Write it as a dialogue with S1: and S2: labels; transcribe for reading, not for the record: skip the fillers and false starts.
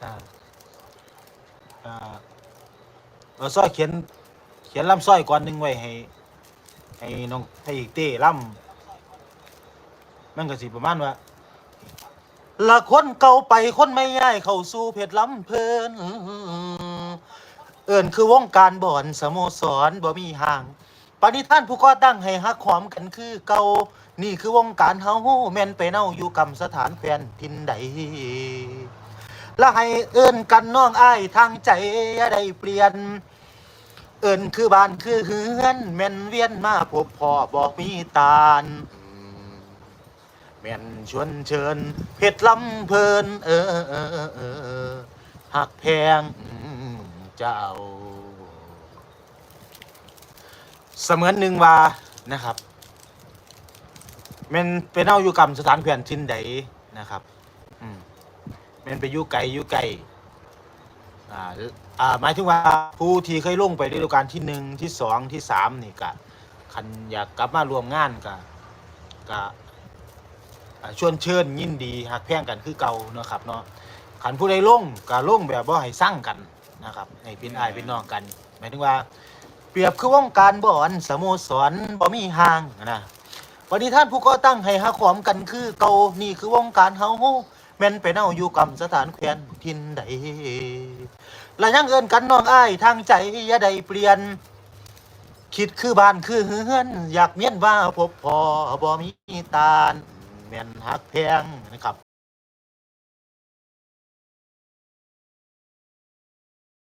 S1: อ่าอ่าเอาซ้อยเขียนลำซ้อยก่อนหนึ่งไว้ให้น้องให้เต้ลำมันก็สิประมาณว่าละคนเก่าไปคนไม่ย้ายเข้าสู่เพชรลำเพลินเอิ้นคือวงการบ่อนสโมสรบ่มีห่างปณิธานผู้ก่อตั้งให้ฮักหอมกันคือเก่านี่คือวงการเฮาแม่นไปเน่าอยู่กำสถานแฟนทินใดและให้เอิ้นกันน้องอ้ายทางใจอย่าได้เปลี่ยน เอิ้นคือบ้านคือเฮือนแม่นเวียนมาพบพ่อบอกมีตาลแม่นชวนเชิญเพชรลำเพลินหักแพงเจ้าเสมือนหนึ่งว่านะครับแม่นเป็นเอาอยู่กรรมสถานเพื่อนทินใดนะครับอืมแม่นไปอยู่ไกลอยู่ไกลอ่าหมายถึงว่าผู้ที่เคยลงไปฤดูกาลที่หนึ่งที่สองที่สามนี่ก็คันอยากกลับมารวมงานก็ชวนเชิญยินดีหักแพงกันคือเก่าเนาะครับเนาะขันผู้ใดลงก็ลงแบบว่าให้สร้างกันนะครับให้เป็นอ้ายเป็นน้องกันหมายถึงว่าเปรียบคือวงการบ่อนสโมสรบ่มีห่างนะวันนี้ท่านผู้ก่อตั้งให้หักหอมกันคือเก่านี่คือวงการเฮาแม่นไปเน่าอยู่กับสถานแคว้นทินใดและยังเอิ้นกันน้องอ้ายทางใจอย่าได้เปลี่ยนคิดคือบ้านคือเฮือนอยากเมียนว่าพบพอบ่มีตาล แม่นฮักแพงนะครับ